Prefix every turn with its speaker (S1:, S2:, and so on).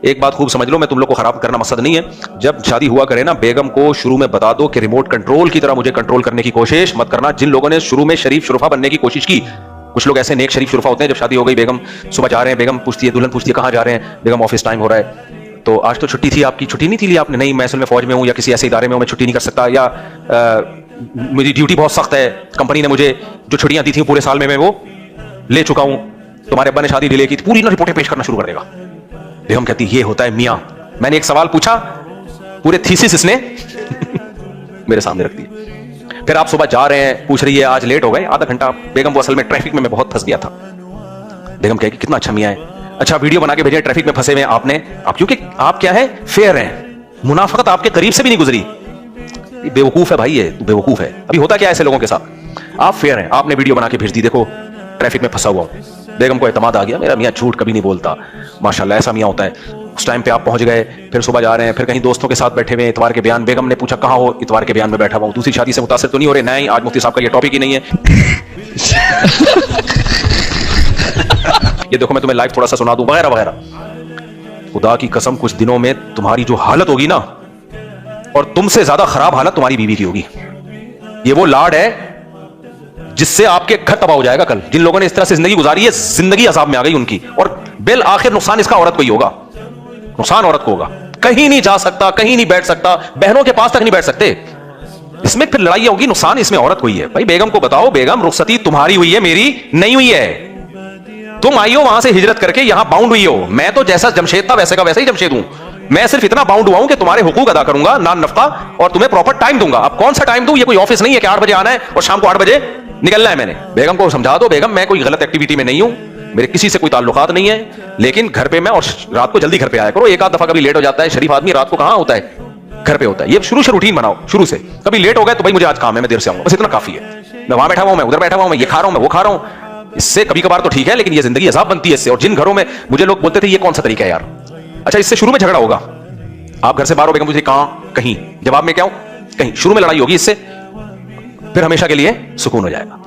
S1: एक बात खूब समझ लो, मैं तुम लोग को खराब करना मकसद नहीं है। जब शादी हुआ करे ना, बेगम को शुरू में बता दो कि रिमोट कंट्रोल की तरह मुझे कंट्रोल करने की कोशिश मत करना। जिन लोगों ने शुरू में शरीफ शुरफा बनने की कोशिश की, कुछ लोग ऐसे नेक शरीफ शुरफा होते हैं, जब शादी हो गई, बेगम सुबह जा रहे हैं, बेगम पूछती है, दुल्हन पूछती है कहाँ जा रहे हैं, बेगम ऑफिस टाइम हो रहा है, तो आज तो छुट्टी थी आपकी, छुट्टी नहीं थी ली आपने, नहीं मैं असल में फौज में हूँ या किसी ऐसे इदारे में हूँ, मैं छुट्टी नहीं कर सकता, या मेरी ड्यूटी बहुत सख्त है, कंपनी ने मुझे जो छुट्टियां दी थी पूरे साल में मैं वो ले चुका हूं, तुम्हारे अब्बा ने शादी डिले की, पूरी ना रिपोर्टें पेश करना शुरू कर देगा। बेगम कहती ये होता है मियां। मैंने एक सवाल पूछा, पूरे थीसिस इसने मेरे सामने रख दिए। फिर आप सुबह जा रहे हैं, पूछ रही है आज लेट हो गए आधा घंटा। बेगम वो असल में ट्रैफिक में मैं बहुत फंस गया था। बेगम कहेगी कितना अच्छा मियां है, अच्छा वीडियो बना के भेजे, ट्रैफिक में फंसे हुए आपने, आप क्योंकि आप क्या है फेयर हैं, मुनाफकत आपके करीब से भी नहीं गुजरी। बेवकूफ है भाई, ये बेवकूफ है। अभी होता क्या है ऐसे लोगों के साथ, आप फेयर हैं, आपने वीडियो बना के भेज दी, देखो ट्रैफिक में फंसा हुआ हूं। बेगम को एतमाद आ गया, मेरा मियां झूठ कभी नहीं बोलता, माशाल्लाह ऐसा मियां होता है। उस टाइम पे आप पहुंच गए, फिर सुबह जा रहे हैं, फिर कहीं दोस्तों के साथ बैठे हुए, इतवार के बयान। बेगम ने पूछा कहां हो, इतवार के बयान में बैठा हुआ हूं। दूसरी शादी से मुतासिर तो नहीं हो रहे? नहीं, आज मुफ्ती साहब का ये टॉपिक ही नहीं है। ये देखो मैं तुम्हें लाइव थोड़ा सा सुना दूं, वगैरह वगैरह। खुदा की कसम कुछ दिनों में तुम्हारी जो हालत होगी ना, और तुमसे ज्यादा खराब हालत तुम्हारी बीवी की होगी। ये वो लाड है जिससे आपके घर तबाह हो जाएगा कल। जिन लोगों ने इस तरह से जिंदगी गुजारी है, जिंदगी अजाब में आ गई उनकी, और बिल आखिर नुकसान इसका औरत को ही होगा, नुकसान औरत को होगा। कहीं नहीं जा सकता, कहीं नहीं बैठ सकता, बहनों के पास तक नहीं बैठ सकते, इसमें फिर लड़ाई होगी, नुकसान इसमें औरत को ही है। भाई बेगम को बताओ, बेगम रुखसती तुम्हारी हुई है, मेरी नहीं हुई है। तुम आई हो वहां से हिजरत करके, यहां बाउंड हुई हो। मैं तो जैसा जमशेद था वैसे का वैसे ही जमशेद हूं। मैं सिर्फ इतना बाउंड हुआ हूं कि तुम्हारे हुकूक अदा करूंगा, नान नफ्का, और तुम्हें प्रॉपर टाइम दूंगा। अब कौन सा टाइम दूं? ये कोई ऑफिस नहीं है कि 8 बजे आना है और शाम को 8 बजे निकलना है। मैंने बेगम को समझा दो, बेगम मैं कोई गलत एक्टिविटी में नहीं हूं, मेरे किसी से कोई ताल्लुकात नहीं है, लेकिन घर पे मैं, और रात को जल्दी घर पे आया करो। एक आध दफा कभी लेट हो जाता है, शरीफ आदमी रात को कहां होता है, घर पे होता है। ये शुरू से रूटीन बनाओ, शुरू से। कभी लेट हो गए तो भाई मुझे आज काम है, मैं देर से आऊंगा, बस इतना काफी है। मैं वहां बैठा हुआ हूं, मैं उधर बैठा हुआ हूं, मैं ये खा रहा हूं, मैं वो खा रहा हूं। इससे कभी कभार तो ठीक है, लेकिन ये जिंदगी अजाब बनती है इससे। और जिन घरों में मुझे लोग बोलते थे ये कौन सा तरीका है यार, अच्छा इससे शुरू में झगड़ा होगा, आप घर से बाहर हो, बेगम मुझे कहां, कहीं, जवाब में क्या हूं, कहीं, शुरू में लड़ाई होगी इससे, फिर हमेशा के लिए सुकून हो जाएगा।